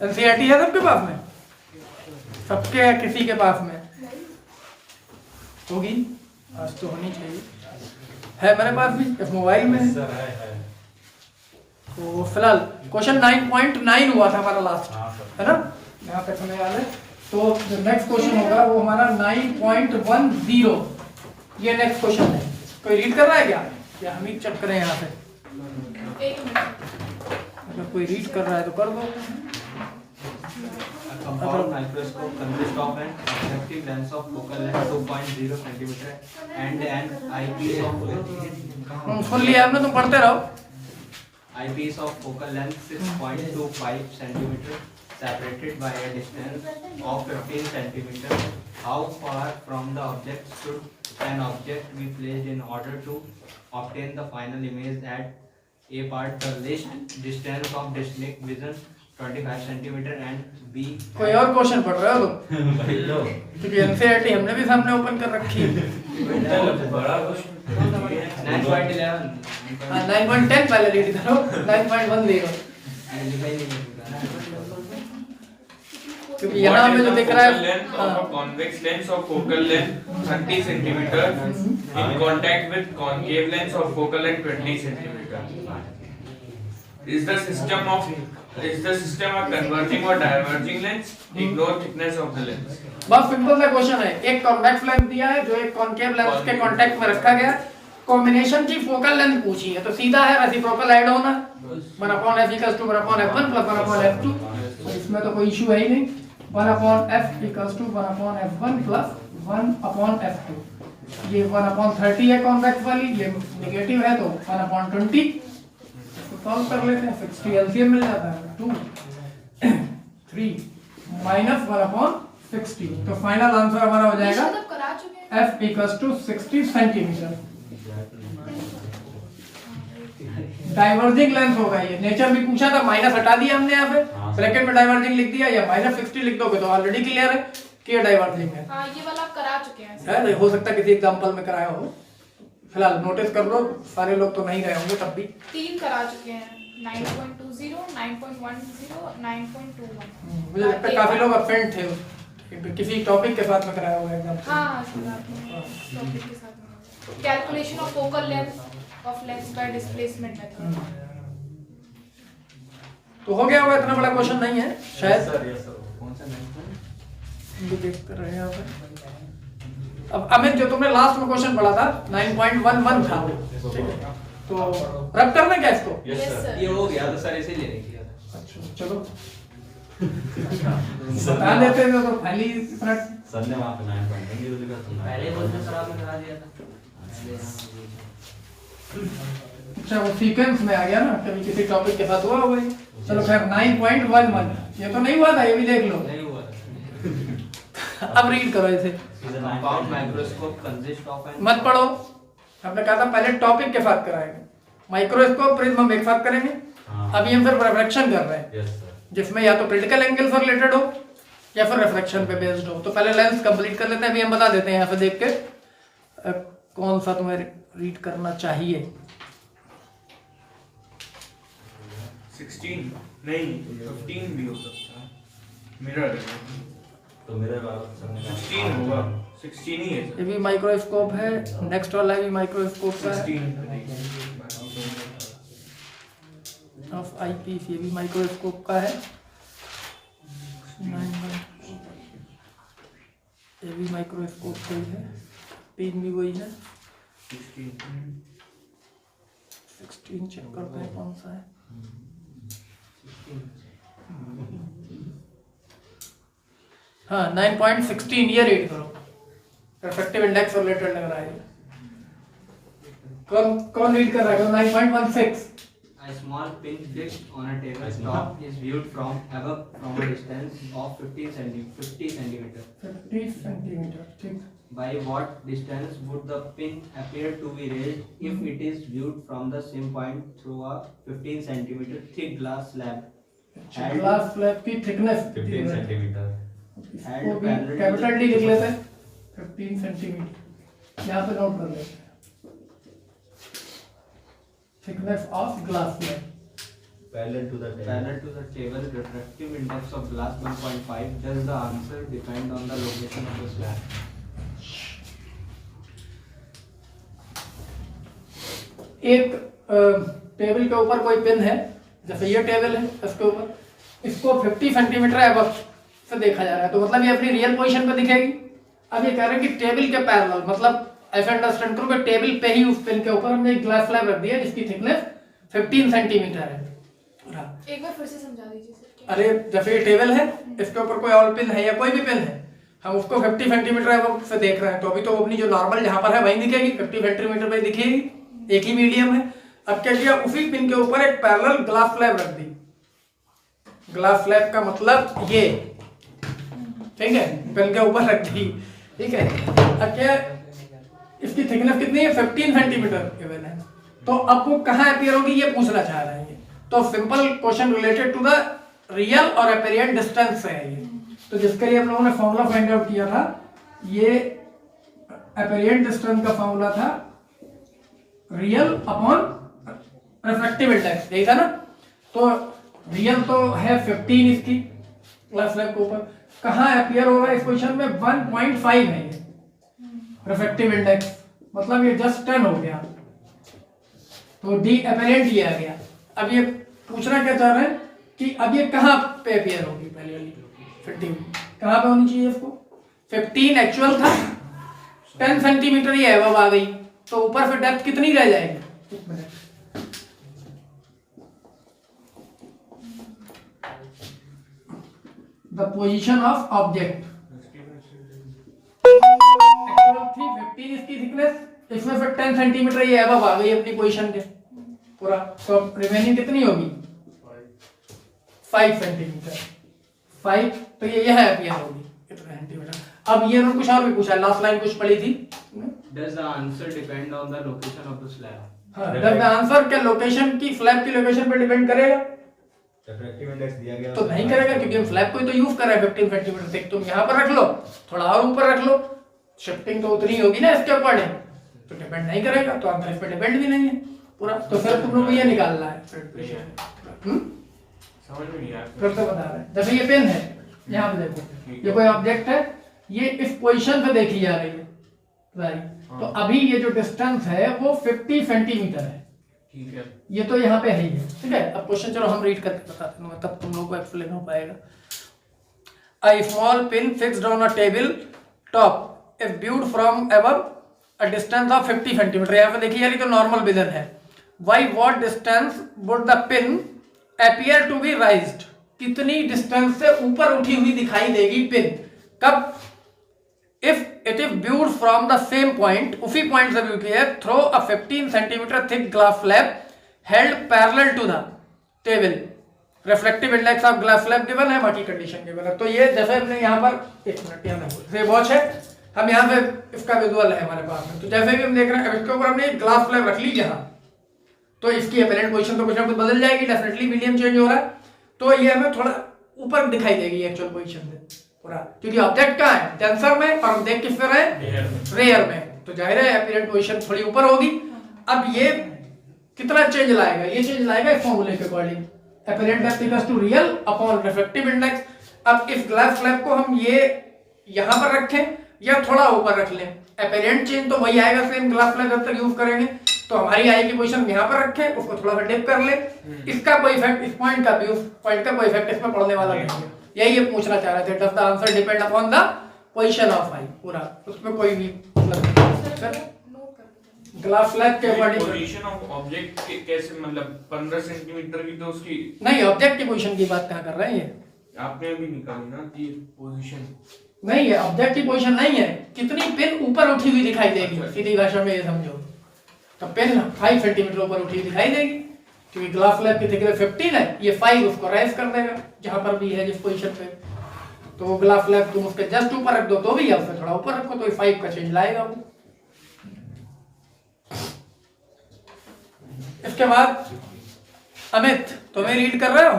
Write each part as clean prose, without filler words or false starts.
NCERT है सबके पास में? सबके है किसी के पास में? होगी, आज तो होनी चाहिए। है मेरे पास भी, इस मोबाइल में है। तो फिलहाल क्वेश्चन 9.9 हुआ था हमारा लास्ट, है ना? यहाँ पे समय वाले। तो जो नेक्स्ट क्वेश्चन होगा वो हमारा 9.10, ये नेक्स्ट क्वेश्चन है। कोई रीड कर रहा है क्या, या हम ही चेक करें यहाँ से? अगर कोई रीड कर रहा है तो कर दो। Compound microscope consists of an objective lens of focal length 2.0 centimeter and an eyepiece of सुन लिया आपने, तुम पढ़ते रहो। eyepiece of focal length 6.25 centimeter separated by a distance of 15 centimeter. How far from the object should an object be placed in order to obtain the final image at A part? The least distance of distinct vision 25 centimeter and B. कोई और question पढ़ रहे हो तुम? क्योंकि NCERT हमने भी सामने ओपन कर रखी है। 9.10 पहले रीड करो, 9.1 देखो, क्योंकि यहाँ पे जो दिख रहा है convex lens of focal length 30 centimeter in contact with concave lens of focal length 20 centimeter. Is the system a converging or diverging lens? Ignore thickness of the lens. बहुत सिंपल सा क्वेश्चन है। एक कॉन्वेक्स लेंस दिया है जो एक concave lens के contact में रखा गया, कॉम्बिनेशन की फोकल लेंथ पूछी है, तो सीधा है रेसिप्रोकल ऐड होना 1/f = 1/f1 + 1/f2। इसमें तो कोई इशू है ही नहीं। 1/f = 1/f1 + 1/f2। ये 1/30 है कॉन्वेक्स वाली, ये नेगेटिव है तो 1/20। सॉल्व कर लेते हैं, 60 एलसीएम मिल जाता है। 2 3 - 1/60, तो फाइनल आंसर हमारा हो जाएगा f = 60 सेंटीमीटर। डाइवर्जिंग लेंथ होगा ये। नेचर भी पूछा था, माइनस हटा दिया हमने यहाँ पे, ब्रैकेट में डाइवर्जिंग लिख दिया, या -60 लिख दोगे तो ऑलरेडी क्लियर है कि ये डाइवर्जिंग है। हाँ, ये वाला आप करा चुके हैं। है, हो सकता है किसी एग्जांपल में कराया हो। फिलहाल नोटिस कर लो, सारे लोग तो नहीं रहे होंगे तब भी। 3 करा चुके हैं, 9.20, 9.10, 9.21। मुझे लगता है काफी लोग अफेंड थे, किसी टॉपिक के साथ में कराया होगा एग्जाम। हाँ, टॉपिक के साथ में calculation of focal length of lens bye displacement method. तो हो गया होगा, इतना बड़ा क्वेश्चन नहीं है शायद। कौन सा नेक्स्ट? ये देख कर रहे हैं यहाँ पे। अब अमित, जो तुमने लास्ट में क्वेश्चन पढ़ा था 9.11 था, ठीक है, तो रब करना क्या इसको? Yes sir. ये हो गया तो सर इसे लेने किया था। अच्छा चलो बता देते थे तो पहले इतना। सर ने वहाँ पे 9.10 लिखा था, पहले बोलते सर आपने करा दिया था। अच्छा, वो सीक्वेंस में आ गया ना, कभी किसी टॉपिक के साथ हुआ वही। चलो खैर, 9.11 ये तो नहीं हुआ था, ये भी देख लो। नहीं हुआ था। अब रीड करो इसे। Compound microscope consists of an मत पढ़ो, हमने कहा था पहले टॉपिक के साथ कराएंगे। माइक्रोस्कोप, प्रिज्म हम एक साथ करेंगे। अभी हम सिर्फ रिफ्रैक्शन कर रहे हैं, यस सर, जिसमें या तो क्रिटिकल एंगल से रिलेटेड हो या फिर रिफ्रैक्शन पे बेस्ड हो। तो पहले लेंस कंप्लीट कर लेते हैं, अभी हम बता देते हैं यहाँ पे देख के कौन सा तुम्हें रीड करना चाहिए। 16 नहीं 15 भी हो सकता है, मिरर तो मेरे वाला सर ने 16 होगा, 16 ही है ये भी माइक्रोस्कोप है, नेक्स्ट वाला भी माइक्रोस्कोप का है। 16 ऑफ आई पीस, ये भी माइक्रोस्कोप का है। ये भी माइक्रोस्कोप का ही है, पिन भी वही है। 16 चेक करते हैं कौन सा है। हाँ, 9.16 ये रीड करो, रिफ्रैक्टिव इंडेक्स से रिलेटेड लग रहा है। कौन रीड कर रहा है? 9.16। A small pin fixed on a table top is viewed from above from a distance of 50 centimeter. 50 centimetre, ठीक। By what distance would the pin appear to be raised if it is viewed from the same point through a 15 centimeter thick glass slab? Glass slab की thickness 15 centimetre. इसको भी capital D लिख लेते हैं, 15 centimetre यहाँ पे note कर लेते हैं। Thickness of glass slab Parallel to the table. Parallel to the table, refractive index of glass 1.5. Does the answer depend on the location of the slab? एक टेबल के ऊपर कोई पिन है, जैसे ये टेबल है, इसके ऊपर इसको 50 सेंटीमीटर एबव से देखा जा रहा है, तो मतलब ये अपनी रियल पोजीशन पे दिखेगी। अब ये कह रहे हैं कि टेबल के पैरेलल, मतलब ऐसा अंडरस्टैंड करो कि टेबल पे ही उस पिन के ऊपर हमने एक ग्लास स्लैब रख दिया जिसकी थिकनेस 15 सेंटीमीटर है। एक बार फिर से समझा दीजिए सर। अरे जैसे ये टेबल है, इसके ऊपर कोई और पिन है या कोई भी पिन है, हम उसको 50 सेंटीमीटर एबव से देख रहे हैं, तो अभी तो अपनी जो नॉर्मल जहां पर है वही दिखेगी, 50 सेंटीमीटर पे दिखेगी, एक ही मीडियम है। अब क्या किया, उसी पिन के ऊपर एक पैरेलल ग्लास स्लैब रख दी। ग्लास स्लैब का मतलब ये, ठीक है, पिन के ऊपर रख दी, ठीक है। अब क्या, इसकी थिकनेस कितनी है, 15 सेंटीमीटर गिवन है, तो आपको कहाँ अपीयर होगी ये पूछना चाह रहे हैं। तो simple question related to the real और अपेरिएंट डिस्टेंस से है ये। तो जिसके लिए हम लोगों ने फॉर्मूला फाइंड आउट किया था, ये अपेरिएंट डिस्टेंस का फॉर्मूला था रियल अपॉन रिफ्रैक्टिव इंडेक्स, यही था ना। तो रियल तो है 15 इसकी ग्लास स्लैब के ऊपर, कहाँ अपीयर होगा इस पोजीशन में, 1.5 है ये रिफ्रैक्टिव इंडेक्स, मतलब ये जस्ट 10 हो गया, तो डी अपेरेंट ये आ गया। अब ये पूछना क्या चाह रहे हैं कि अब ये कहाँ पे अपीयर होगी, पहले वाली 15 कहाँ पे होनी चाहिए इसको, 15 एक्चुअल था, 10 सेंटीमीटर ये एबव आ गई, तो ऊपर फिर डेप्थ कितनी रह जाएगी, the position of object actual थी 15 इसकी थिकनेस, इसमें फिर 10 सेंटीमीटर ये एबव आ गई अपनी पोजीशन के पूरा, तो रिमेनिंग कितनी होगी 5 सेंटीमीटर, 5, तो ये है अपीयर होगी कितना सेंटीमीटर। अब ये कुछ और भी पूछा, लास्ट लाइन कुछ पढ़ी थी, Does the answer depend on the location of the slab? हाँ, does the answer क्या लोकेशन की, स्लैब की लोकेशन पे डिपेंड करेगा, रिफ्रैक्टिव इंडेक्स दिया गया तो नहीं करेगा, क्योंकि हम स्लैब को ही तो यूज कर रहे हैं 15 सेंटीमीटर तक। तुम यहाँ पर रख लो, थोड़ा और ऊपर रख लो, शिफ्टिंग तो उतनी होगी ना इसके अकॉर्डिंग, तो डिपेंड नहीं करेगा, तो आंसर इस पे डिपेंड भी नहीं है पूरा। तो फिर तुम लोग को ये निकालना है, समझ में नहीं आया, फिर से बता रहे हैं। जैसे ये पेन है, यहाँ पे देखो, ये कोई ऑब्जेक्ट है, ये इस पोजीशन पे देखी जा रही है, राइट, तो अभी ये जो डिस्टेंस है वो 50 सेंटीमीटर है, ठीक है, ये तो यहाँ पे है ही है, ठीक है। अब क्वेश्चन चलो हम रीड करके बताते हैं, तब तुम लोग को एक्सप्लेन हो पाएगा। A small pin fixed on a table top is viewed from above a distance of 50 centimetre, यहाँ पे देखिए यानी तो नॉर्मल विजन है। By what distance would the pin appear to be raised? कितनी डिस्टेंस से ऊपर उठी हुई दिखाई देगी पिन, कब, if it is viewed from the same point, उसी पॉइंट से व्यू किया, through a 15 centimetre thick glass slab held parallel to the table, refractive index of glass slab given है, बाकी कंडीशन given है। तो ये जैसे हमने यहाँ पर, एक मिनट यहाँ से वॉच है, हम यहाँ पे इसका विजुअल है हमारे पास में, तो जैसे भी हम देख रहे हैं इसके ऊपर हमने एक ग्लास स्लैब रख ली जहाँ, तो इसकी अपरेंट पोजीशन तो कुछ ना कुछ बदल जाएगी, डेफिनेटली मीडियम चेंज हो रहा है, तो ये हमें थोड़ा ऊपर दिखाई देगी एक्चुअल पोजीशन से पूरा, क्योंकि ऑब्जेक्ट कहाँ है, टेंसर में, और हम देख किस पे रहे, रेयर में, तो जाहिर है अपीरेंट पोजीशन थोड़ी ऊपर होगी। अब ये कितना चेंज लाएगा, ये चेंज लाएगा इस फॉर्मूले के according, apparent depth equals to real upon refractive index. अब इस ग्लास स्लैब को हम ये यहाँ पर रखें या थोड़ा ऊपर रख लें, अपीरेंट चेंज तो वही आएगा, सेम ग्लास स्लैब जब तक यूज करेंगे, तो हमारी आई की पोजीशन यहाँ पर रखें, उसको थोड़ा सा डिप कर ले, इसका कोई इफेक्ट, इस पॉइंट का भी, उस पॉइंट का कोई इफेक्ट इसमें पड़ने वाला नहीं है, यही ये पूछना चाह रहे थे। Does the answer depend upon the position of eye, पूरा उसमें कोई भी ग्लास स्लैब के अकॉर्डिंग पोजीशन ऑफ ऑब्जेक्ट कैसे, मतलब 15 सेंटीमीटर की तो उसकी नहीं, ऑब्जेक्ट की पोजीशन की बात कहाँ कर रहे हैं, ये आपने अभी निकाली ना कि पोजीशन नहीं है, ऑब्जेक्ट की पोजीशन नहीं है, कितनी पिन ऊपर उठी हुई दिखाई देगी, सीधी भाषा में ये समझो, तो पिन 5 सेंटीमीटर ऊपर उठी हुई दिखाई देगी, क्योंकि ग्लास स्लैब की थिकनेस 15 है, ये 5 उसको राइज कर देगा जहां पर भी है जिस पोजीशन पे, तो ग्लास स्लैब तुम उसके जस्ट ऊपर रख दो तो भी, या उससे थोड़ा ऊपर रखो तो ये 5 का चेंज लाएगा वो। इसके बाद अमित तुम्हें रीड कर रहे हो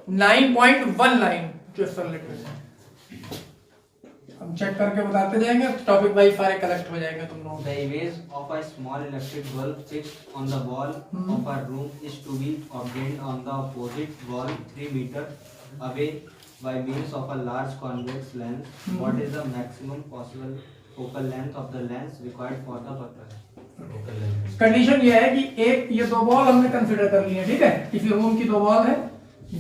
9.19 जो सर लिख रहे हैं, हम चेक करके बताते जाएंगे, टॉपिक वाइज सारे कलेक्ट हो जाएंगे तुम लोग। The image of a small electric bulb fixed on the wall of a room is to be obtained on the opposite wall 3 meter away by means of a large convex lens. What is the maximum possible focal length of the lens required for the purpose? Condition ये है कि एक ये दो ball हमने consider कर ली है, ठीक है, किसी रूम की दो बॉल है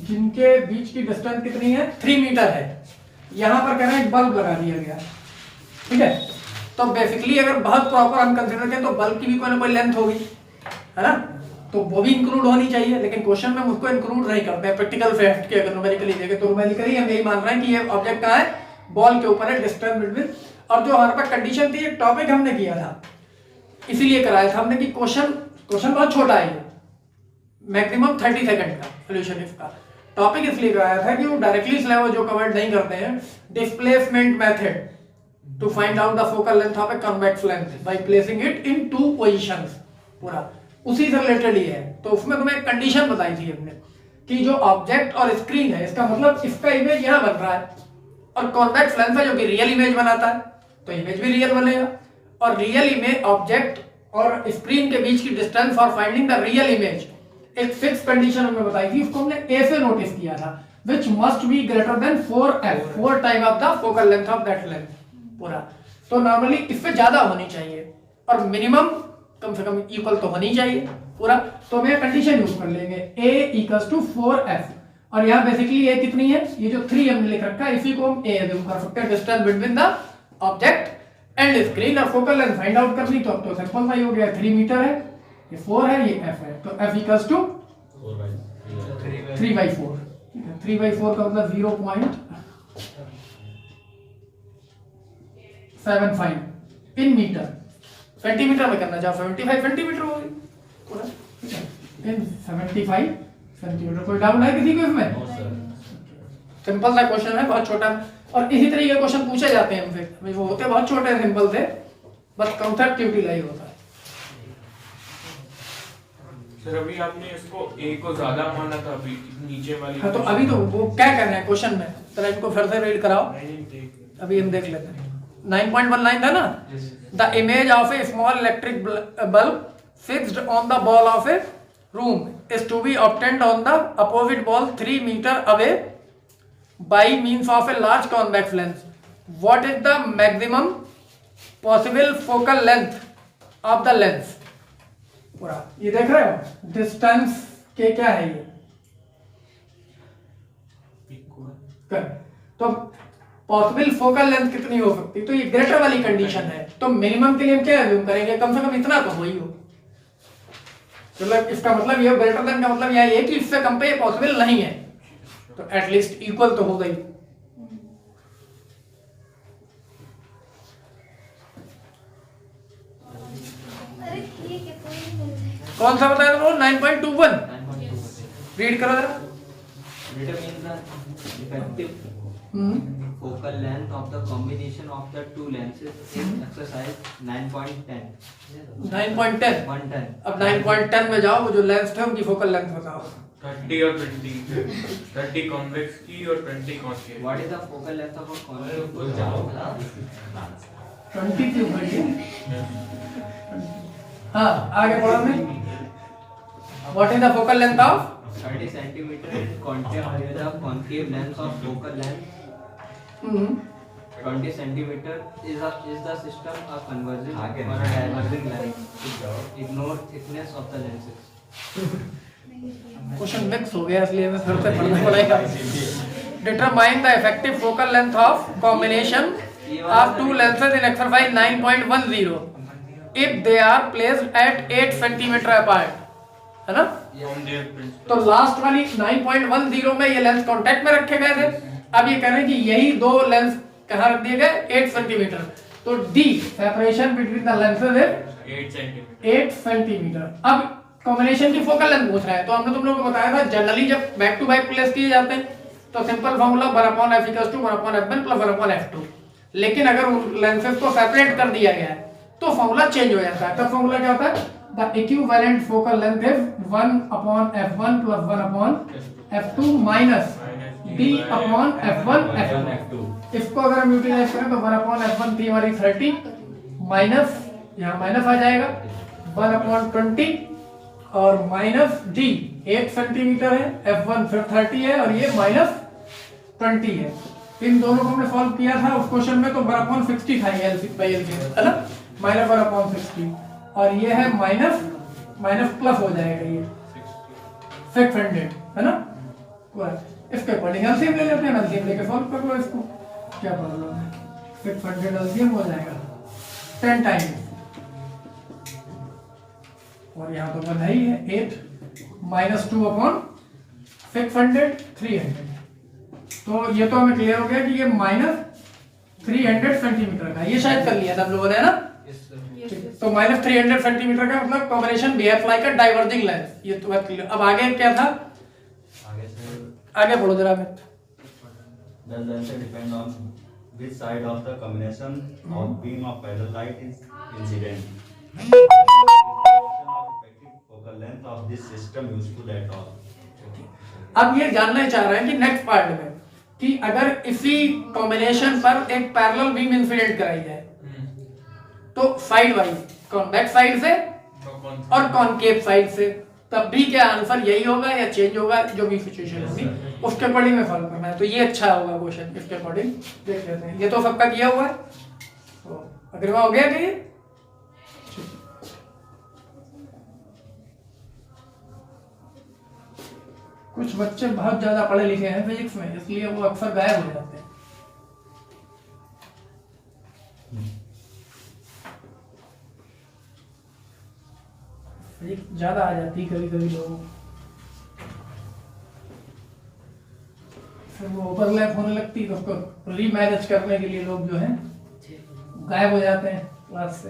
जिनके बीच की डिस्टेंस कितनी है 3 मीटर है। यहाँ पर कह रहे हैं एक बल्ब लगा दिया गया, ठीक है। तो बेसिकली अगर बहुत प्रॉपर हम कंसीडर करें तो बल्ब की भी कोई ना कोई लेंथ होगी, है ना, तो वो भी इंक्लूड होनी चाहिए। लेकिन क्वेश्चन में मुझको इंक्लूड नहीं करते हैं प्रैक्टिकल फैक्ट के, अगर न्यूमेरिकली देखें तो न्यूमेरिकली हम यही मान रहे हैं कि ये ऑब्जेक्ट कहाँ है, बॉल के ऊपर है, डिस्टेंस बिटवीन। और जो हमारे पास कंडीशन थी, एक टॉपिक हमने किया था, इसीलिए कराया था हमने कि क्वेश्चन बहुत छोटा है, मैक्सिमम 30 सेकंड का सोल्यूशन इसका। टॉपिक इसलिए कराया था कि वो डायरेक्टली स्लैब जो कवर्ड नहीं करते हैं, displacement method to find out the focal length of a convex lens by placing it in 2 positions, पूरा उसी से रिलेटेड ही है। तो उसमें तुम्हें एक कंडीशन बताई थी हमने कि जो ऑब्जेक्ट और स्क्रीन है, इसका मतलब इसका इमेज यहाँ बन रहा है और कॉन्वेक्स लेंस है जो कि रियल इमेज बनाता है, तो इमेज भी रियल बनेगा। और रियल इमेज ऑब्जेक्ट और स्क्रीन के बीच की distance for finding the real image एक फिक्स कंडीशन हमें बताई थी, उसको हमने ए से नोटिस किया था, which must be greater than 4f, 4 time of the focal length of that length पूरा। तो नॉर्मली इससे ज्यादा होनी चाहिए और मिनिमम कम से कम इक्वल तो होनी चाहिए पूरा। तो हम कंडीशन यूज कर लेंगे a = 4f, और यहाँ बेसिकली a कितनी है, ये जो 3 हमने लिख रखा है इसी को हम a एज्यूम कर सकते हैं, distance between the object and screen. और फोकल लेंथ फाइंड आउट करनी तो अब तो सिंपल सा ही हो गया, 3 मीटर है, ये 4 है, ये f है, तो f = 3/4। 3/4 का मतलब 0.75 इन मीटर, सेंटीमीटर में करना चाहो 75 सेंटीमीटर होगी पूरा, ठीक है, इन 75 सेंटीमीटर। कोई डाउट है किसी को इसमें? सिंपल सा क्वेश्चन है, बहुत छोटा, और इसी तरीके के क्वेश्चन पूछे जाते हैं हमसे, वो होते बहुत छोटे सिंपल से, बस कांसेप्ट यूटिलाइज होता है। सर अभी आपने इसको a को ज्यादा माना था, अभी नीचे वाली। हाँ, तो अभी तो वो क्या करना है क्वेश्चन में, तो इनको फिर से रीड कराओ, अभी हम देख लेते हैं। 9.19 था ना, the image of a small electric bulb fixed on the wall of a room is to be obtained on the opposite wall 3 metre away by means of a large convex lens. What is the maximum possible focal length of the lens पूरा। ये देख रहे हो distance के क्या है ये कर, तो पॉसिबल फोकल लेंथ कितनी हो सकती, तो ये ग्रेटर वाली कंडीशन है, तो मिनिमम के लिए हम क्या एज्यूम करेंगे, कम से कम इतना तो हो ही हो। मतलब इसका मतलब ये ग्रेटर देन का मतलब यह है कि इससे कम पे ये पॉसिबल नहीं है, तो एटलीस्ट इक्वल तो हो गई। कौन सा बताया तुमको? 9.21 रीड करो जरा। Determine the effective focal length of the combination of the two lenses in exercise 9.10. 9.10 110. अब 9.10 में जाओ, वो जो लेंस थे उनकी फोकल लेंथ बताओ। 30 और 20, 30 कॉन्वेक्स की और 20 concave. What is the focal length of a concave? 20 क्यों है? हाँ, आगे बढ़ो में। What is the focal length of 30 centimeter in concave with the concave length of focal length 20 centimeter is the system a converging or a diverging length? Ignore thickness of the lenses. Question mix हो गया इसलिए मैं फिर से पढ़ना पड़ेगा। Determine the effective focal length of combination of two lenses in exercise 9.10 if they are placed at 8 centimetre apart, है ना। तो लास्ट वाली 9.10 में ये लेंस कांटेक्ट में रखे गए थे, अब ये कह रहे हैं कि यही दो लेंस कहाँ रख दिए गए 8 सेंटीमीटर, तो D separation between the lenses है 8 सेंटीमीटर। अब कॉम्बिनेशन की फोकल लेंथ पूछ रहा है, तो हमने तुम लोगों को बताया था जनरली जब बैक टू बैक प्लेस किए जाते हैं तो simple formula 1/f = 1/f1 + 1/f2, लेकिन अगर उन लेंसेज को सेपरेट कर दिया गया है तो फॉर्मूला चेंज हो जाता है। तब फॉर्मूला क्या होता है, the equivalent focal length is 1/f1 + 1/f2 minus b upon f1 F1 f2। F2 इसको अगर हम यूटिलाइज करें तो 1 अपॉन f1 थी हमारी 30 माइनस यहाँ माइनस आ जाएगा 1 अपॉन 20 और माइनस d 8 सेंटीमीटर है, f1 फिर 30 है और ये माइनस 20 है। इन दोनों को हमने सॉल्व किया था उस क्वेश्चन में तो 1 अपॉन 60 था ये है ना, माइनस 1 अपॉन 60 और ये है माइनस माइनस प्लस हो जाएगा ये 600 है ना। इसके अकॉर्डिंग एलसीएम ले लेते हैं, एलसीएम लेके सॉल्व कर लो इसको, क्या प्रॉब्लम है। 600 एलसीएम हो जाएगा 10 टाइम्स और यहाँ तो बना ही है 8 माइनस 2 अपॉन 600 300। तो ये तो हमें क्लियर हो गया कि ये माइनस 300 सेंटीमीटर का, ये शायद कर लिया था हम लोगों ने ना। तो माइनस 300 सेंटीमीटर का मतलब कॉम्बिनेशन बिहेव्स लाइक अ डाइवर्जिंग लेंस, ये तो बात क्लियर। अब आगे क्या था, आगे से आगे बोलो जरा मैं। Does the answer depend on which side of the combination of beam of parallel light is incident? Is the effective focal length of this system useful at all? अब ये जानना चाह रहे हैं कि नेक्स्ट पार्ट में कि अगर इसी कॉम्बिनेशन पर एक पैरेलल बीम इंसिडेंट कराई जाए तो साइड वाइज कॉन्वेक्स साइड से और कॉनकेव साइड से, तब भी क्या आंसर यही होगा या चेंज होगा, जो भी सिचुएशन होगी उसके अकॉर्डिंग में सॉल्व करना है। तो ये अच्छा होगा क्वेश्चन, इसके अकॉर्डिंग देख लेते हैं। ये तो सबका किया हुआ है, तो अग्रिमा हो गया कि कुछ बच्चे बहुत ज्यादा पढ़े लिखे हैं फिजिक्स में, इसलिए वो अक्सर गायब हो जाते हैं। फिजिक्स ज्यादा आ जाती है कभी कभी लोगों को, फिर वो ओवरलैप होने लगती है तो उसको रीमैनेज करने के लिए लोग जो है गायब हो जाते हैं क्लास से।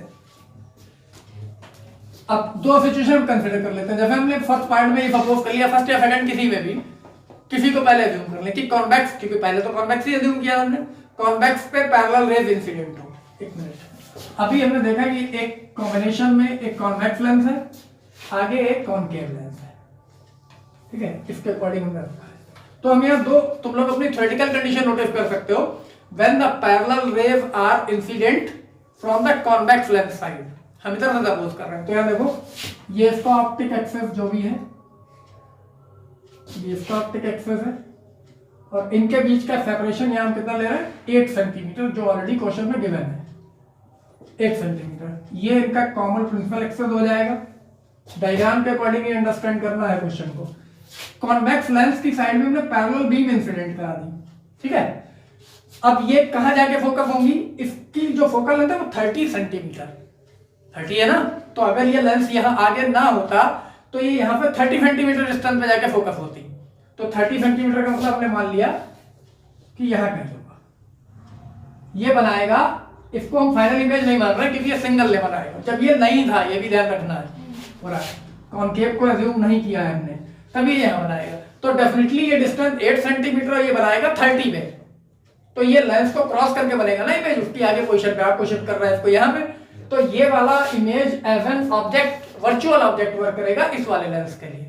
अब दो सिचुएशन कंसीडर कर लेते हैं। जैसे हमने फर्स्ट पार्ट में ये सपोज कर लिया, फर्स्ट या सेकंड किसी में भी, किसी को पहले अज्यूम कर ले कि कॉन्वेक्स, क्योंकि पहले तो कॉन्वेक्स ही अज्यूम किया हमने, कॉन्वेक्स पे पैरेलल रेज इंसिडेंट हो। एक मिनट, अभी हमने देखा कि एक कॉम्बिनेशन में एक कॉन्वेक्स लेंस है, आगे एक कॉनकेव लेंस है, ठीक है, इसके अकॉर्डिंग हमने रखा है। तो हम यहाँ दो, तुम लोग अपनी थ्योरेटिकल कंडीशन नोटिस कर सकते हो, when the parallel rays are incident from the convex lens side. हम इधर से सपोज कर रहे हैं, तो यहाँ देखो ये इसका ऑप्टिक एक्सिस जो भी है, ये इसका ऑप्टिक एक्सिस है और इनके बीच का सेपरेशन यहाँ हम कितना ले रहे हैं, 8 सेंटीमीटर, जो ऑलरेडी क्वेश्चन में गिवन है 8 सेंटीमीटर। ये इनका कॉमन प्रिंसिपल एक्सिस हो जाएगा। डायग्राम के अकॉर्डिंग ही अंडरस्टैंड करना है क्वेश्चन को। कॉन्वेक्स लेंस की साइड में हमने पैरेलल बीम इंसिडेंट करा दी, ठीक है। अब ये कहां जाके फोकस होंगी, इसकी जो फोकल लेंथ है वो 30 सेंटीमीटर 30 है ना, तो अगर ये लेंस यहाँ आगे ना होता तो ये यहाँ पे 30 सेंटीमीटर डिस्टेंस पे जाके फोकस होती। तो 30 सेंटीमीटर का मतलब हमने मान लिया कि यहाँ कहीं होगा, ये बनाएगा। इसको हम फाइनल इमेज नहीं मान रहे क्योंकि ये सिंगल ले बनाएगा, जब ये नहीं था, ये भी ध्यान रखना है पूरा, कॉनकेव को अज्यूम नहीं किया है हमने, तभी ये यहाँ बनाएगा। तो डेफिनेटली ये डिस्टेंस 8 सेंटीमीटर ये बनाएगा 30 में, तो ये लेंस को क्रॉस करके बनेगा ना इमेज, उसकी आगे पोजीशन पे, आप पोजीशन कर रहा है इसको यहाँ पे, तो ये वाला image as an object, virtual object work करेगा इस वाले लेंस के लिए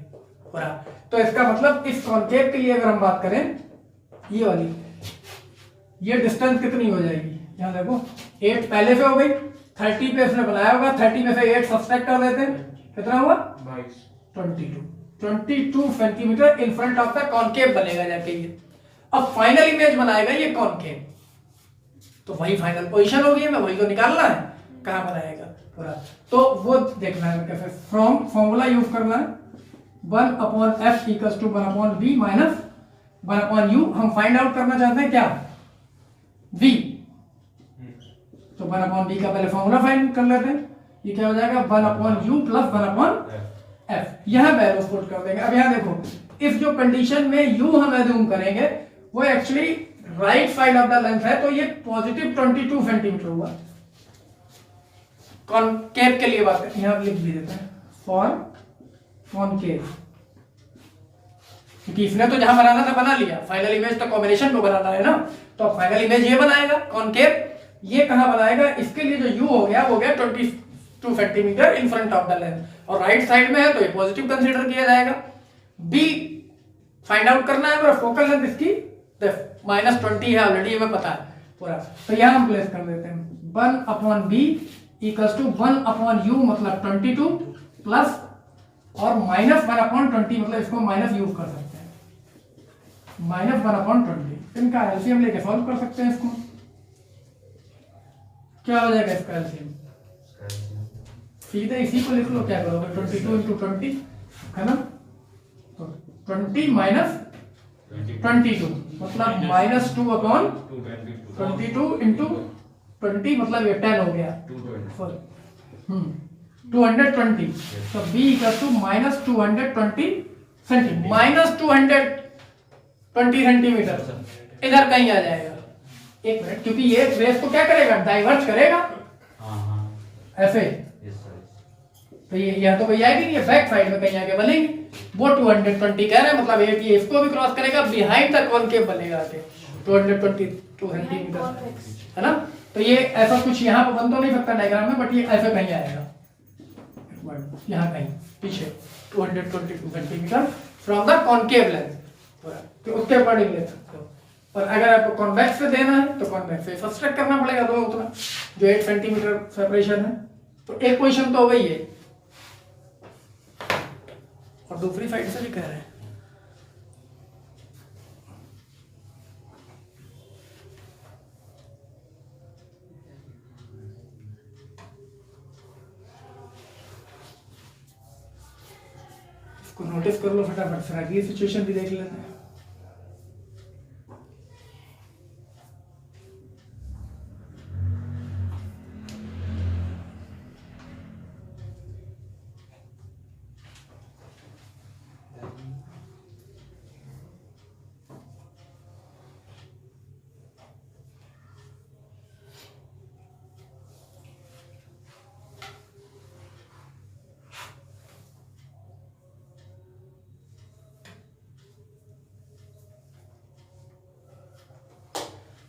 पूरा। तो इसका मतलब इस कॉनकेव के लिए अगर हम बात करें, ये वाली, ये डिस्टेंस कितनी हो जाएगी, यहाँ देखो 8 पहले से हो गई, 30 पे इसने बनाया होगा, 30 में से 8 सब्सट्रैक्ट कर देते हैं, कितना हुआ 22 centimetre in front of the concave बनेगा जाके ये। अब फाइनल इमेज बनाएगा ये कॉनकेव, तो वही फाइनल पोजीशन होगी, हमें वही तो निकालना है कहां बनाएगा पूरा। तो वो देखना है कैसे, फ्रॉम फॉर्मूला यूज करना है 1 upon f equals to 1 upon b minus 1 upon u. हम फाइंड आउट करना चाहते हैं क्या, v, तो 1 अपॉन बी का पहले फॉर्मूला फाइंड कर लेते हैं। ये क्या हो जाएगा 1 upon you plus 1 upon F, यहां वैल्यूज पुट कर देंगे। अब यहां देखो, इस जो कंडीशन में यू हम अज्यूम करेंगे वो actually right side of the length है, तो ये पॉजिटिव 22 सेंटीमीटर हुआ। कॉनकेव के लिए बात है, यहां लिख भी देते हैं फॉर कॉनकेव, क्योंकि इसने तो जहां बनाना था बना लिया, फाइनल इमेज तो कॉम्बिनेशन को बनाना है ना, तो फाइनल इमेज ये बनाएगा कॉनकेव। ये कहां बनाएगा, इसके लिए जो यू हो गया वो गया 22 centimetre in front of the lens, और राइट साइड में है तो ये पॉजिटिव कंसीडर किया जाएगा। बी फाइंड आउट करना है, और फोकल लेंथ इसकी तो -20 है ऑलरेडी, हमें पता है पूरा। तो यहाँ हम प्लेस कर देते हैं 1/b इक्वल्स टू 1/u मतलब 22 प्लस और -1/20 मतलब इसको माइनस यूज कर सकते हैं, -1/20। इनका एलसीएम लेके सॉल्व कर सकते हैं इसको। क्या हो जाएगा इसका एलसीएम? सीधे इसी को लिख लो, क्या करोगे 22 इंटू 20 है ना, तो 20 माइनस 22 मतलब -2/22 इंटू 20 मतलब ये 10 हो गया, 220। तो b equal to -220 centimetre, -220 centimetre इधर कहीं आ जाएगा। एक मिनट, क्योंकि ये रेस को क्या करेगा, डाइवर्ट करेगा ऐसे, तो ये यहाँ तो कहीं आएगी नहीं, ये बैक साइड में कहीं आके बनेगी। वो 220 कह रहे हैं मतलब ये इसको भी क्रॉस करेगा, बिहाइंड द कॉनकेव बनेगा आके 222 सेंटीमीटर है ना। तो ये ऐसा कुछ यहाँ पर बन तो नहीं सकता डायग्राम में, बट ये ऐसे कहीं आएगा, यहाँ कहीं पीछे 222 centimetre from the concave lens, तो उसके अकॉर्डिंग ले सकते हो। और अगर आपको कॉन्वेक्स से देना है तो कॉन्वेक्स से सब्सट्रैक्ट करना पड़ेगा दो उतना, जो 8 सेंटीमीटर सेपरेशन है। तो एक पोजीशन तो हो गई है, और दूसरी साइड से भी कह रहे हैं। इसको नोटिस कर लो फटाफट, फिर अगली सिचुएशन भी देख लेते हैं।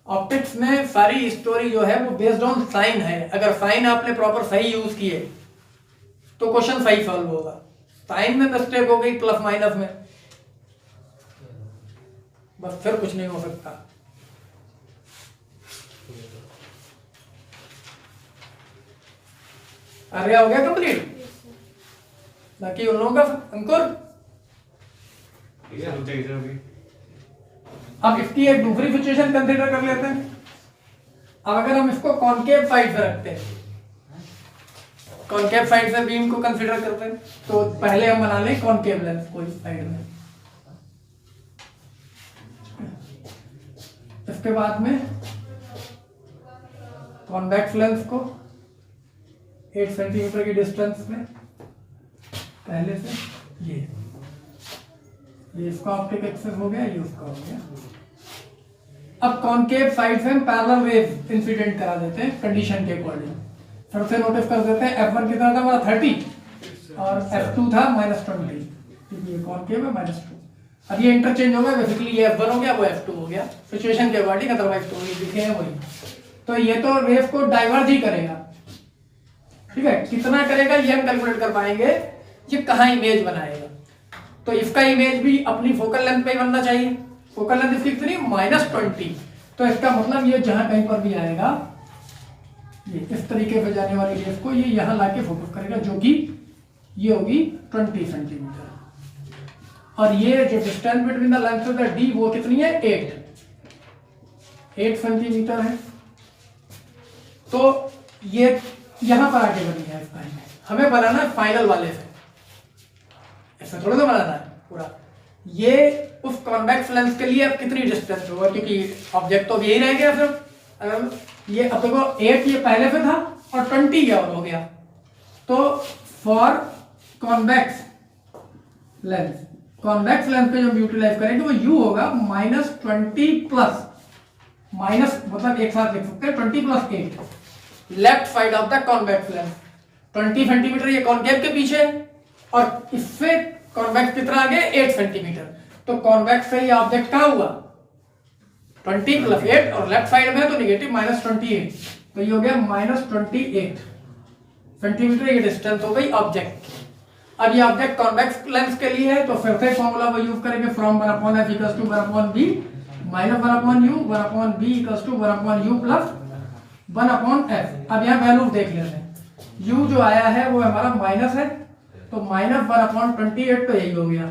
ऑप्टिक्स में सारी स्टोरी जो है वो बेस्ड ऑन साइन है। अगर साइन आपने प्रॉपर सही यूज किए तो क्वेश्चन सही सॉल्व होगा। साइन में मिस्टेक हो गई प्लस माइनस में, बस फिर कुछ नहीं हो सकता। अरे हो गया कंप्लीट, बाकी उन लोगों का अंकुर। अब इसकी एक दूसरी सिचुएशन कंसीडर कर लेते हैं। अब अगर हम इसको कॉनकेव साइड से रखते हैं, कॉनकेव साइड से बीम को कंसीडर करते हैं, तो पहले हम बना लें कॉनकेव लेंस को इस साइड में, इसके बाद में कॉन्वेक्स लेंस को 8 सेंटीमीटर की डिस्टेंस में पहले से ये इसका ऑप्टिक एक्सिस हो गया, ये उसका हो गया। अब कॉनकेव साइड से हम पैरेलल वेव इंसिडेंट करा देते हैं कंडीशन के अकॉर्डिंग। फिर से नोटिस कर देते हैं F1 कितना था हमारा 30 और F2 था -20, क्योंकि ये कॉनकेव है -2। अब ये इंटरचेंज हो गया, बेसिकली ये F1 हो गया, वो F2 हो गया सिचुएशन के अकॉर्डिंग, अदरवाइज तो ये दिखे हैं वही। तो ये तो वेव को डाइवर्ज ही करेगा, ठीक है। कितना करेगा ये हम कैलकुलेट कर पाएंगे, ये कहाँ इमेज बनाएगा। तो इसका इमेज भी अपनी फोकल लेंथ पे ही बनना चाहिए। फोकल लेंथ इसकी कितनी -20, तो इसका मतलब ये जहां कहीं पर भी आएगा, ये इस तरीके से जाने वाली रेस को ये यहां लाके फोकस करेगा, जो कि ये होगी 20 सेंटीमीटर। और ये जो distance between the lens of the D वो कितनी है 8 सेंटीमीटर है। तो ये यहां पर आगे बनी है, हमें बनाना है फाइनल वाले से, ऐसा थोड़ा सा बनाना है पूरा। ये उस कॉन्वेक्स लेंस के लिए अब कितनी डिस्टेंस होगा, क्योंकि ऑब्जेक्ट तो यही रह गया सिर्फ। ये अब देखो 8 ये पहले पे था और 20 ये और हो गया। तो फॉर कॉन्वेक्स लेंस पे जो यूटिलाइज करेंगे वो u होगा -20 प्लस माइनस, मतलब एक साथ लिख सकते हैं 20 + 8 left side of the convex lens. 20 centimetre ये कॉन्केव के पीछे और इससे कॉन्वेक्स कितना आगे 8 सेंटीमीटर। तो कॉन्वेक्स से ये ऑब्जेक्ट कहाँ हुआ 20 + 8 और लेफ्ट साइड में तो नेगेटिव -28, तो ये हो गया -28 सेंटीमीटर ये डिस्टेंस हो गई ऑब्जेक्ट। अब ये ऑब्जेक्ट कॉन्वेक्स लेंस के लिए है, तो फिर से फॉर्मूला वो यूज करेंगे from 1/f = 1/b minus 1/u 1/b equals to 1/u plus 1/f। अब यहाँ वैल्यू देख लेते हैं। u जो आया है वो हमारा माइनस है, तो माइनस 1/28 तो यही हो गया,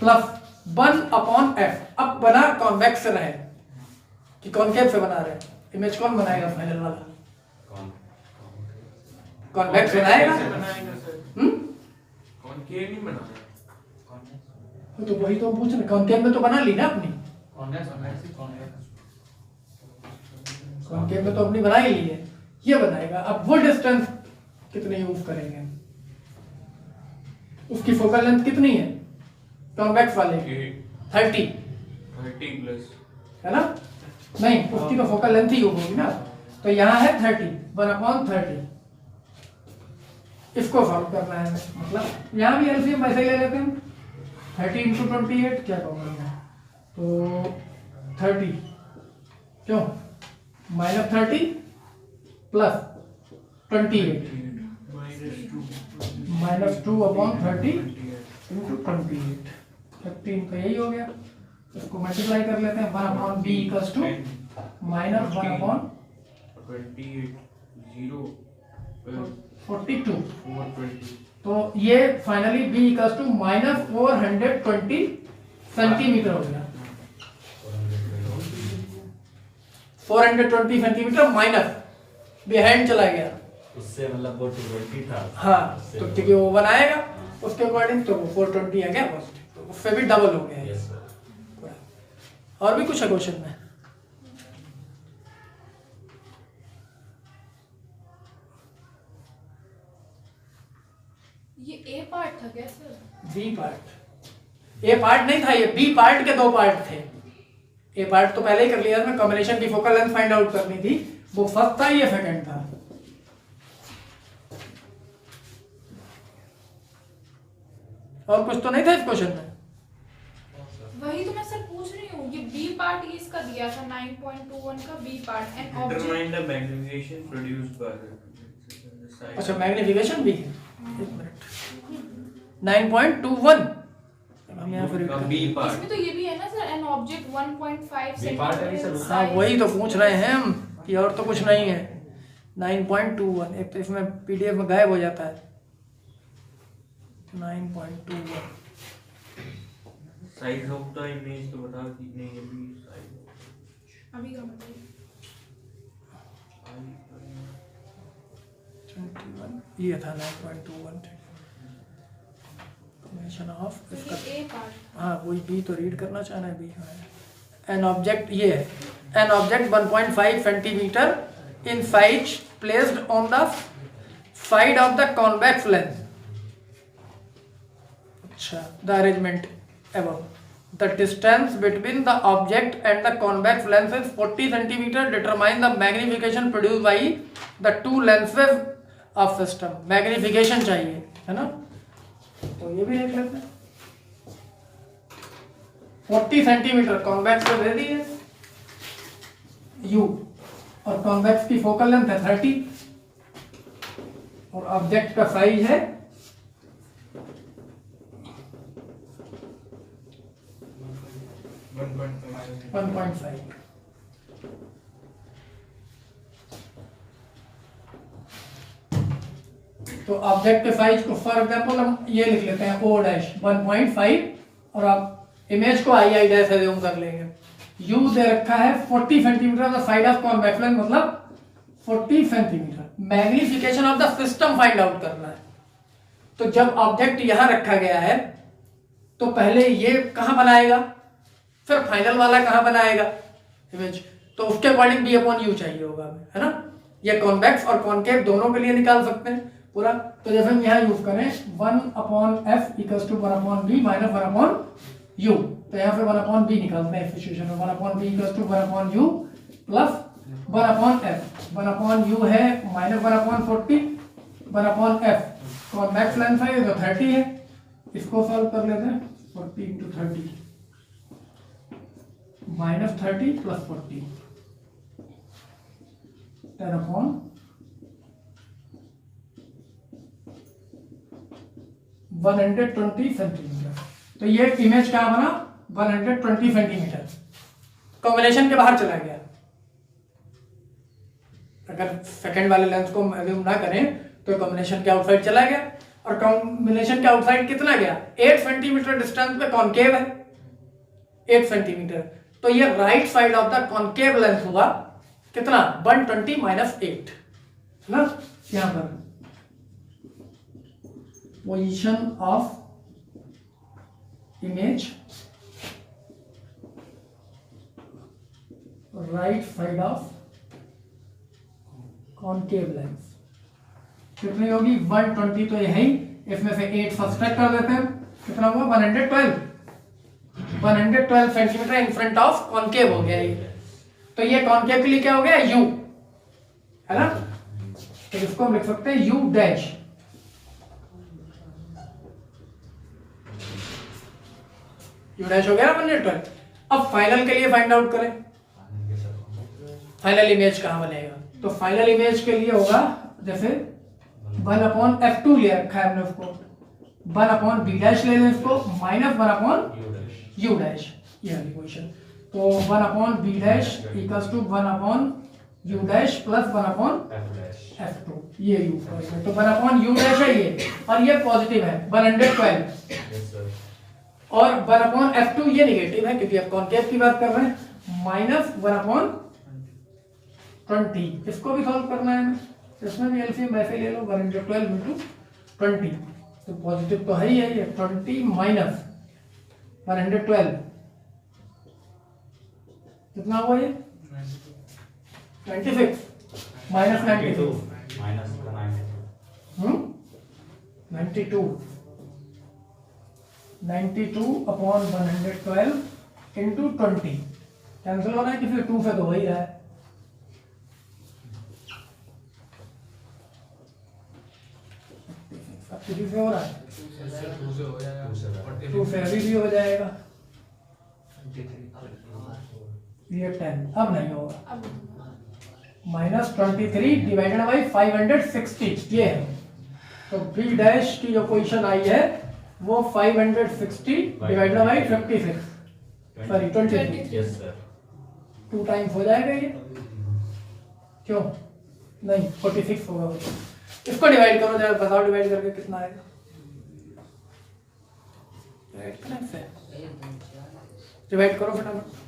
प्लस 1/f। अब बना कॉन्वेक्स रहे कि कॉनकेव से बना रहे, इमेज कौन बनाएगा फाइनल वाला? कॉन्वेक्स बनाएगा। कॉनकेव नहीं बनाना। तो वही तो पूछ रहे, कॉनकेव में तो बना ली ना अपनी, कॉनकेव में तो अपनी बना ही ली है, ये बनाएगा। अब वो डिस्टेंस कितने यूज करेंगे, उसकी फोकल लेंथ कितनी है कॉन्वेक्स वाले? 30 प्लस है ना? नहीं, उसकी तो फोकल लेंथ ही यूज होगी ना, तो यहाँ है 30 1/30। इसको सॉल्व करना है, मतलब यहाँ भी एलसीएम वैसे ही ले लेते हैं, 30 × 28 क्या कहोगे, तो 30 क्यों -30 प्लस 28 -2/30 × 28 15 तो यही हो गया। इसको मल्टीप्लाई कर लेते हैं, 1/b इक्वल्स टू -1/42 420 तो ये finally b equals to -420 centimetre हो गया। 420 सेंटीमीटर माइनस बिहाइंड चला गया, उससे मतलब वो 220 था। हाँ, तो क्योंकि वो बनाएगा उसके अकॉर्डिंग, तो वो 420 आ गया बस, तो उससे भी डबल हो गया। Yes sir. और भी कुछ है क्वेश्चन में? ये ए पार्ट था क्या सर? बी पार्ट, ए पार्ट नहीं था, ये बी पार्ट के 2 पार्ट थे। ए पार्ट तो पहले ही कर लिया था, कॉम्बिनेशन की फोकल लेंथ फाइंड आउट करनी थी, वो फर्स्ट था, ये सेकंड था। और कुछ तो नहीं था इस क्वेश्चन में? वही तो मैं सर पूछ रही हूँ, ये बी पार्ट ये इसका दिया था 9.21 का b part and object. determine the magnification produced by the size अच्छा, मैग्निफिकेशन भी है, एक मिनट, 9.21 हम यहाँ पर का B part इसमें तो ये भी है ना sir, N object 1.5 B part है भी सर, हाँ वही तो पूछ रहे हैं हम कि और तो कुछ नहीं है। 9.21 एक तो इसमें पीडीएफ में गायब हो जाता है। 9.21 size of the image तो बता कितने ये भी size अभी का बताइए। 21 ये था 9.21 कॉम्बिनेशन ऑफ तो इसका, ये ए पार्ट। हाँ वही बी तो रीड करना चाहना है, बी एन ऑब्जेक्ट ये है, an object 1.5 centimetre in size placed on the side of the convex lens. अच्छा, the arrangement above. The distance between the object and the convex lens is 40 centimeter. Determine the magnification produced by the two lenses of system. Magnification चाहिए है ना, तो ये भी देख लेते हैं। 40 सेंटीमीटर कॉन्वेक्स को दे दिए u, और कॉन्वेक्स की फोकल लेंथ है 30 और ऑब्जेक्ट का साइज है 1.5। तो ऑब्जेक्ट के साइज को फॉर एग्जांपल हम ये लिख लेते हैं ओ डैश 1.5 और आप इमेज को आई डैश एज्यूम कर लेंगे। यू दे रखा है 40 centimetre the side of convex lens, मतलब 40 centimetre. Magnification of the system find out करना है। तो जब ऑब्जेक्ट यहां रखा गया है तो पहले ये कहां बनाएगा, फिर फाइनल वाला कहां बनाएगा इमेज, तो उसके अकॉर्डिंग बी अपॉन यू चाहिए होगा हमें, है ना। ये कॉन्वेक्स और कॉनकेव दोनों के लिए निकाल सकते हैं पूरा। तो जैसे हम यहाँ यूज करें 1/f equals to 1/b minus 1/u, तो यहाँ पे 1/b निकालते हैं इस सिचुएशन में। 1/b equals to 1/u plus 1/f। 1/u है माइनस 1/40, 1/f कॉन्वेक्स लेंथ है जो 30 है, इसको सॉल्व कर लेते हैं। 40 × 30 माइनस 30 प्लस 40 10/120 सेंटीमीटर। तो ये इमेज क्या बना 120 सेंटीमीटर। कॉम्बिनेशन के बाहर चला गया। अगर सेकंड वाले लेंस को एज्यूम ना करें तो कॉम्बिनेशन के आउटसाइड चला गया, और कॉम्बिनेशन के आउटसाइड कितना गया, 8 सेंटीमीटर डिस्टेंस पे कॉनकेव है 8 सेंटीमीटर, तो ये right side of the concave lens हुआ कितना 120 माइनस 8 है ना। यहां पर position of image right side of concave lens कितनी होगी 120, तो ये है ही, इसमें से 8 सब्ट्रैक्ट कर देते हैं, कितना हुआ 112 centimetre in front of concave हो गया ये। तो ये कॉनकेव के लिए क्या हो गया u है ना, तो इसको हम लिख सकते हैं u डैश। u डैश हो गया 112। अब फाइनल के लिए फाइंड आउट करें फाइनल इमेज कहां बनेगा, तो फाइनल इमेज के लिए होगा जैसे 1/f2 ले रखा है हमने उसको, 1/b डैश ले लें इसको, माइनस 1/u डैश, ये वाली क्वेश्चन। तो 1/b dash equals to 1/u dash plus 1/f2, ये यूज करेंगे। तो 1/u डैश है ये, और ये पॉजिटिव है 112, और 1/f2 ये नेगेटिव है क्योंकि अब कॉनकेव की बात कर रहे हैं, माइनस 1/20। इसको भी सॉल्व करना है, इसमें भी एलसीएम वैसे ले लो 112 इंटू 20, तो पॉजिटिव तो है ही है ये 20 माइनस 112 कितना हुआ ये 26 माइनस 92 92 अपॉन 112 इंटू 20, कैंसिल हो रहा है कि फिर 2 से तो हो ही रहा है, किसी से हो रहा है 2 से अभी भी हो जाएगा, ये 10 अब नहीं होगा, माइनस 23 डिवाइडेड बाई 560 ये है। तो बी डैश की जो पोजीशन आई है वो 560 divided by 56 sorry 23, yes sir 2 times हो जाएगा ये, क्यों नहीं 46 होगा वो। इसको डिवाइड करो जरा, बताओ डिवाइड करके कितना आएगा, डिवाइड करो फटाफट।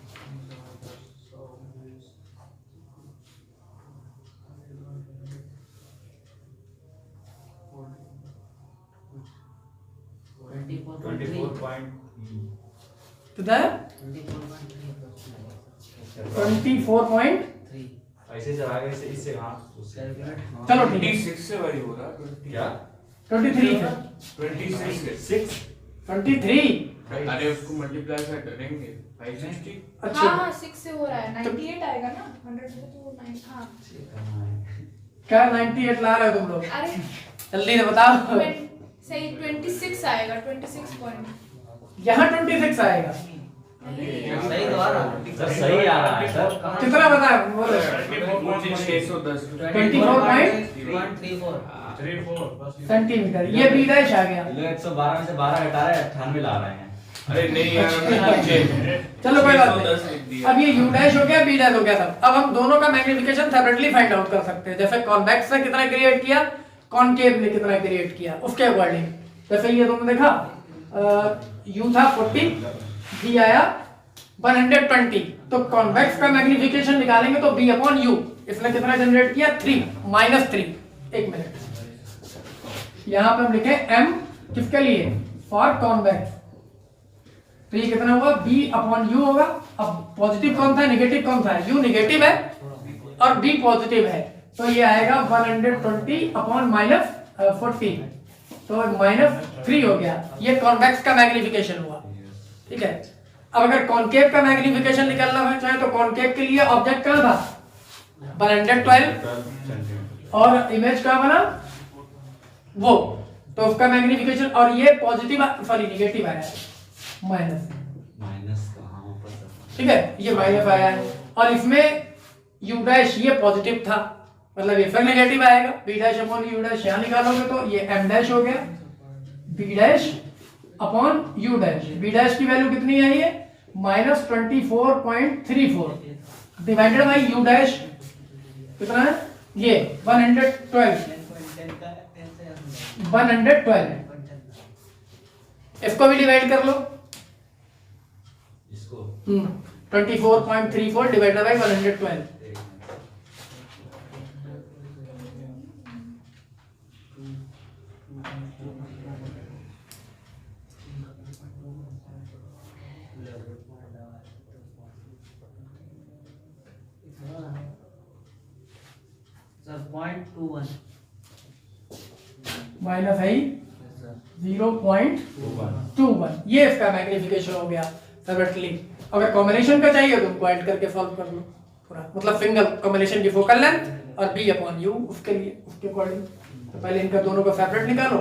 कितना है 24.3, ऐसे चलाएगा इससे हाँ चलो ठीक है 26 से वही हो रहा क्या 23 है 26 से 23। अरे उसको मल्टीप्लाई से करेंगे 560 अच्छा हाँ 6 से हो रहा है 98 आएगा ना 100 से तो 9 हाँ क्या 98 ला रहे हो तुम लोग, अरे जल्दी से बताओ। सही 26 आएगा 26 पॉइंट यहाँ 26 आएगा, सही तो आ रहा है सर सही आ रहा है सर कितना बताया बोलो 610 24.34 सेंटीमीटर, ये बी डैश आ गया। ये 112 में से 12 घटा रहे 98 ला रहे हैं। अरे नहीं यार हमने चलो कोई बात 610 लिख नहीं, दिया। अब ये u डैश हो गया बी डैश हो गया सब। अब हम दोनों का मैग्निफिकेशन सेपरेटली फाइंड आउट कर सकते हैं, जैसे कॉन्वेक्स ने कितना क्रिएट किया, कॉनकेव ने कितना क्रिएट किया, उसके अकॉर्डिंग। जैसे ये तुमने देखा u था 40, b आया 120, तो कॉन्वेक्स का मैग्निफिकेशन निकालेंगे तो b अपॉन u, इसने कितना जनरेट किया 3 माइनस 3। एक मिनट, यहाँ पे हम लिखे m किसके लिए, फॉर कॉन्वेक्स, तो ये कितना हुआ b अपॉन u होगा। अब पॉजिटिव कौन था नेगेटिव कौन था, u नेगेटिव है और b पॉजिटिव है, तो ये आएगा 120 अपॉन माइनस 40, तो माइनस 3 हो गया। ये कॉन्वेक्स का मैग्निफिकेशन हुआ, ठीक है। अब अगर कॉनकेव का मैग्निफिकेशन निकालना है चाहे तो कॉनकेव के लिए ऑब्जेक्ट कहाँ था 112 और इमेज कहाँ बना वो, तो उसका मैग्निफिकेशन, और ये पॉजिटिव सॉरी नेगेटिव आया है माइनस, ठीक है, ये माइनस आया है। और इसमें u डैश ये पॉजिटिव था, मतलब ये फिर नेगेटिव आएगा, b dash upon u dash यहाँ निकालोगे तो ये m डैश हो गया, b dash upon u dash. b dash की वैल्यू कितनी आई है -24.34 डिवाइडेड बाई u डैश कितना है ये 112 इसको भी डिवाइड कर लो। इसको 24.34 डिवाइडेड बाई 112 Sir, 0.21. माइनस है Sir. 0.21 ये इसका मैग्निफिकेशन हो गया सेपरेटली। अगर कॉम्बिनेशन का चाहिए तो उनको ऐड करके सॉल्व कर लो पूरा, मतलब सिंगल कॉम्बिनेशन की फोकल लेंथ और b/u उसके लिए उसके अकॉर्डिंग। तो पहले इनका दोनों को सेपरेट निकालो